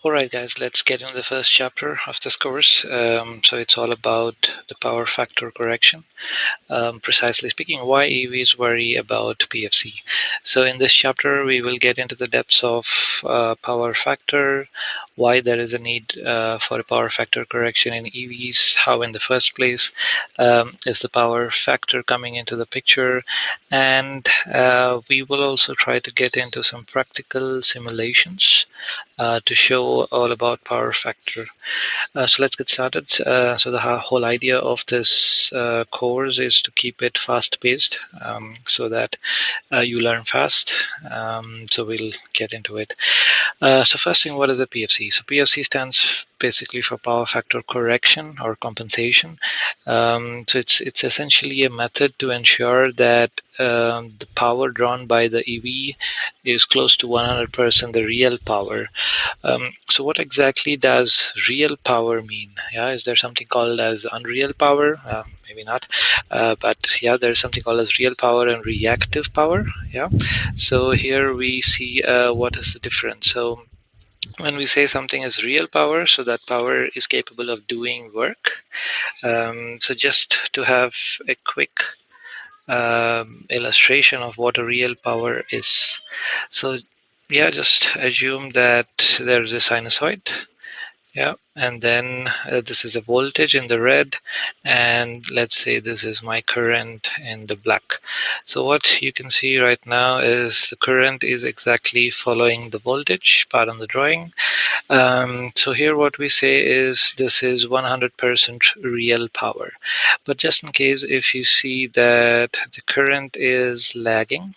Alright guys, let's get into the first chapter of this course. So it's all about the power factor correction. Precisely speaking, why EVs worry about PFC. So in this chapter, we will get into the depths of power factor, why there is a need for a power factor correction in EVs, how in the first place is the power factor coming into the picture, and we will also try to get into some practical simulations to show all about power factor. So let's get started. So the whole idea of this course is to keep it fast-paced so that you learn fast. So we'll get into it. So first thing, what is a PFC? So PFC stands basically for power factor correction or compensation. So it's essentially a method to ensure that the power drawn by the EV is close to 100% the real power. So what exactly does real power mean? Yeah, is there something called as unreal power? Maybe not, but yeah, there's something called as real power and reactive power. Yeah, so here we see what is the difference. So when we say something is real power, so that power is capable of doing work. So just to have a quick illustration of what a real power is. So yeah, just assume that there is a sinusoid. Yeah, and then this is a voltage in the red, and let's say this is my current in the black. So what you can see right now is the current is exactly following the voltage part on the drawing. So here what we say is this is 100% real power. But just in case if you see that the current is lagging,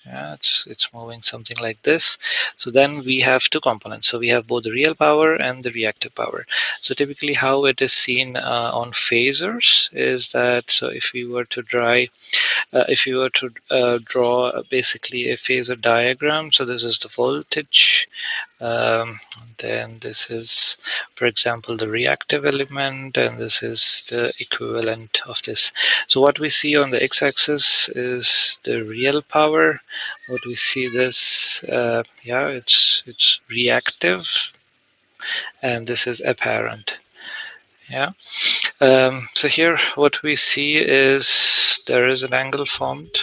yeah, it's moving something like this. So then we have two components. So we have both the real power and the reactive power. So typically how it is seen on phasors is that, so if we were to draw basically a phasor diagram, so this is the voltage, um, then this is, for example, the reactive element, and this is the equivalent of this. So what we see on the x-axis is the real power. What we see this, yeah, it's reactive, and this is apparent. Yeah. So here what we see is there is an angle formed,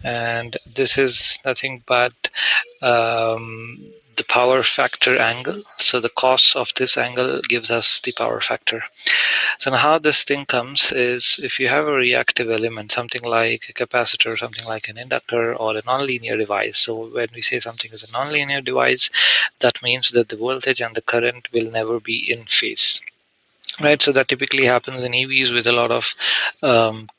and this is nothing but the power factor angle. So the cos of this angle gives us the power factor. So now how this thing comes is if you have a reactive element, something like a capacitor, something like an inductor, or a nonlinear device. So when we say something is a nonlinear device, that means that the voltage and the current will never be in phase. Right, so that typically happens in EVs with a lot of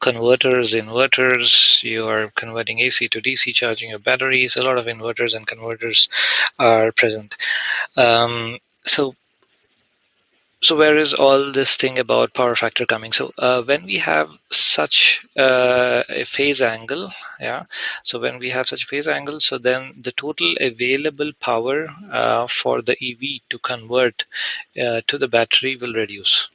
converters, inverters. You are converting AC to DC, charging your batteries. A lot of inverters and converters are present. So where is all this thing about power factor coming? So when we have such a phase angle, yeah, so when we have such phase angle, so then the total available power for the EV to convert to the battery will reduce.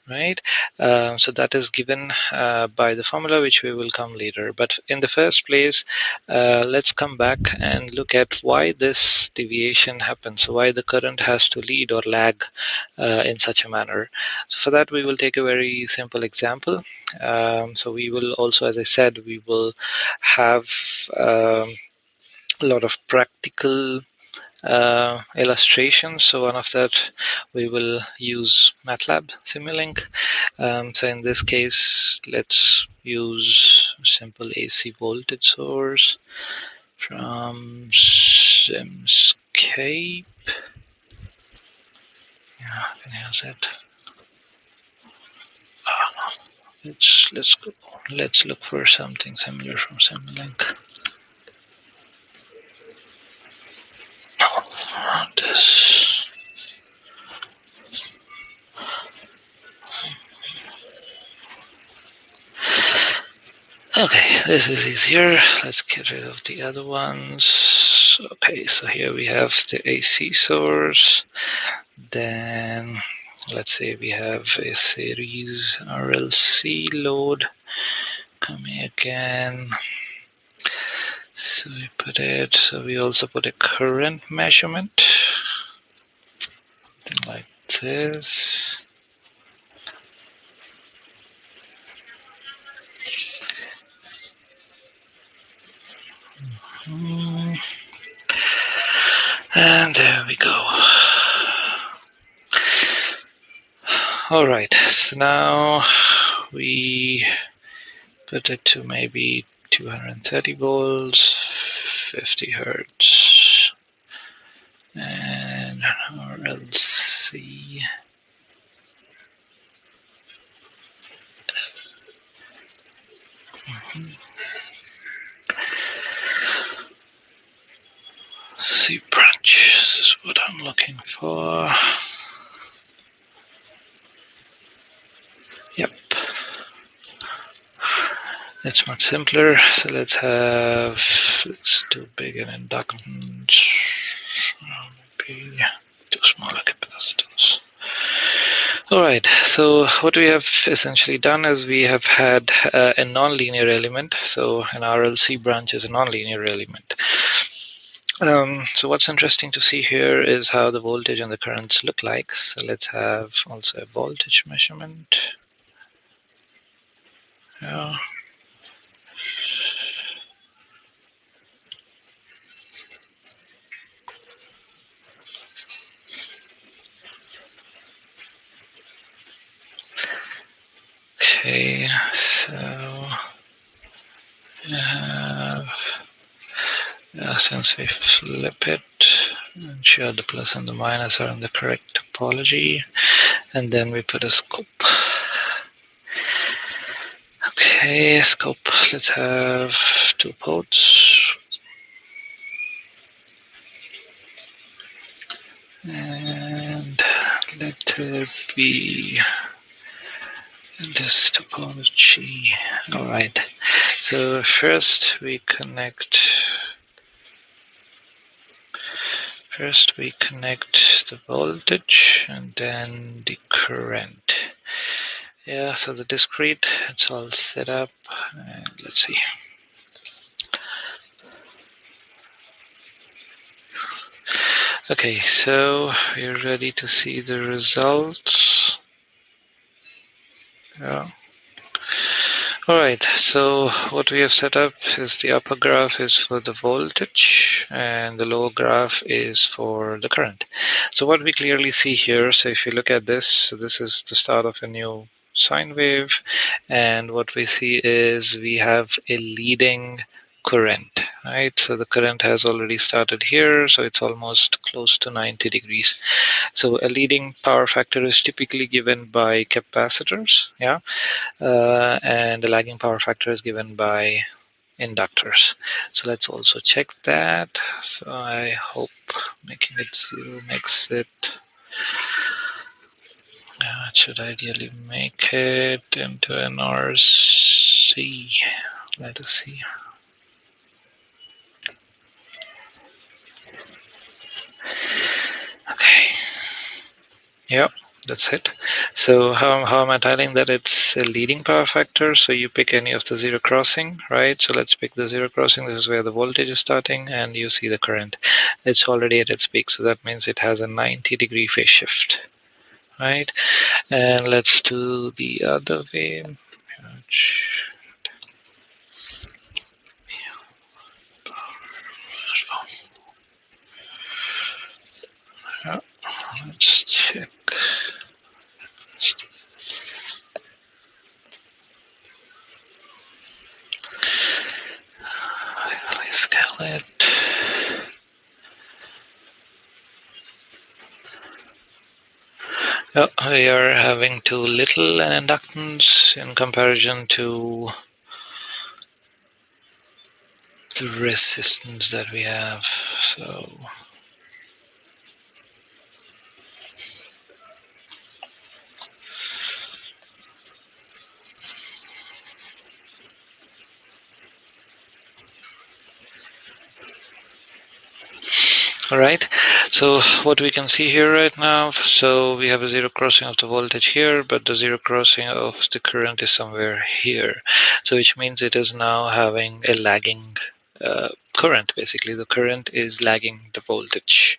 Right, so that is given by the formula, which we will come later. But in the first place, let's come back and look at why this deviation happens, so why the current has to lead or lag in such a manner. So for that, we will take a very simple example. So we will also, as I said, we will have a lot of practical illustrations. So one of that, we will use MATLAB Simulink. So in this case, let's use a simple AC voltage source from Simscape. Yeah, I can use it. Let's go. Let's look for something similar from Simulink. No, this. Okay, this is easier. Let's get rid of the other ones. Okay, so here we have the AC source. Then let's say we have a series RLC load coming again. So we put it, so we also put a current measurement. something like this. And there we go. All right, so now we put it to maybe 230 volts, 50 hertz, and RLC. C branch, this is what I'm looking for. Yep. It's much simpler. So let's do big an inductance. Maybe too small a capacitance. Alright, so what we have essentially done is we have had a nonlinear element. So an RLC branch is a nonlinear element. So what's interesting to see here is how the voltage and the currents look like. So let's have also a voltage measurement. Yeah. Okay, so we have, since we flip it, ensure the plus and the minus are in the correct topology, and then we put a scope. Okay, scope, let's have 2 ports. And let it be this topology. All right, so first we connect the voltage and then the current. Yeah, so the discrete, it's all set up. Let's see. Okay, so we're ready to see the results. Yeah. Alright, so what we have set up is the upper graph is for the voltage and the lower graph is for the current. So what we clearly see here, so if you look at this, so this is the start of a new sine wave, and what we see is we have a leading current, right? So the current has already started here, so it's almost close to 90 degrees. So a leading power factor is typically given by capacitors, yeah, and the lagging power factor is given by inductors. So let's also check that. So I hope making it 0 makes it, it should ideally make it into an RC. Let us see. Okay. Yep, that's it. So how am I telling that it's a leading power factor? So you pick any of the zero crossing, right? So let's pick the zero crossing. This is where the voltage is starting, and you see the current. It's already at its peak, so that means it has a 90-degree phase shift, right? And let's do the other way. Yeah, let's check. I scale it. Oh, we are having too little an inductance in comparison to the resistance that we have. So all right, so what we can see here right now, so we have a zero crossing of the voltage here, but the zero crossing of the current is somewhere here. So which means it is now having a lagging current. Basically, the current is lagging the voltage.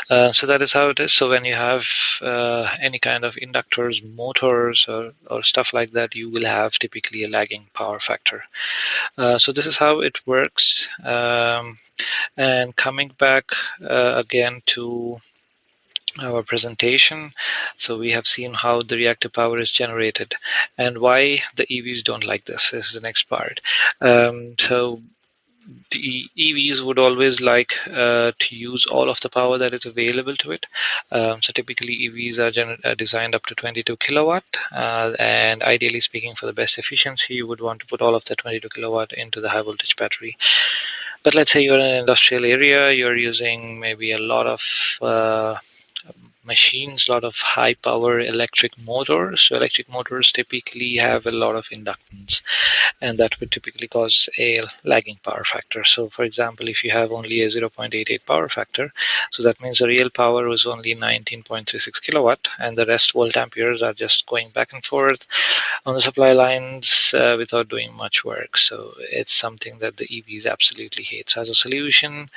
So that is how it is. So when you have any kind of inductors, motors, or stuff like that, you will have typically a lagging power factor. So this is how it works. And coming back again to our presentation, so we have seen how the reactive power is generated and why the EVs don't like this. This is the next part. So the EVs would always like to use all of the power that is available to it. So typically EVs are designed up to 22 kilowatt, and ideally speaking, for the best efficiency, you would want to put all of that 22 kilowatt into the high voltage battery. But let's say you're in an industrial area, you're using maybe a lot of machines, a lot of high power electric motors. So electric motors typically have a lot of inductance, and that would typically cause a lagging power factor. So for example, if you have only a 0.88 power factor, so that means the real power was only 19.36 kilowatt, and the rest volt amperes are just going back and forth on the supply lines without doing much work. So it's something that the EVs absolutely hate. So as a solution,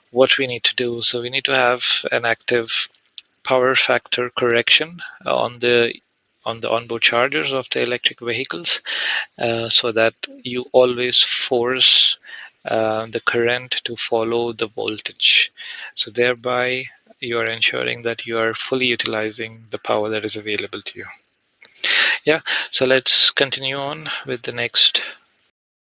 what we need to do, so we need to have an active power factor correction on the onboard chargers of the electric vehicles, so that you always force the current to follow the voltage. So thereby you are ensuring that you are fully utilizing the power that is available to you. Yeah, so let's continue on with the next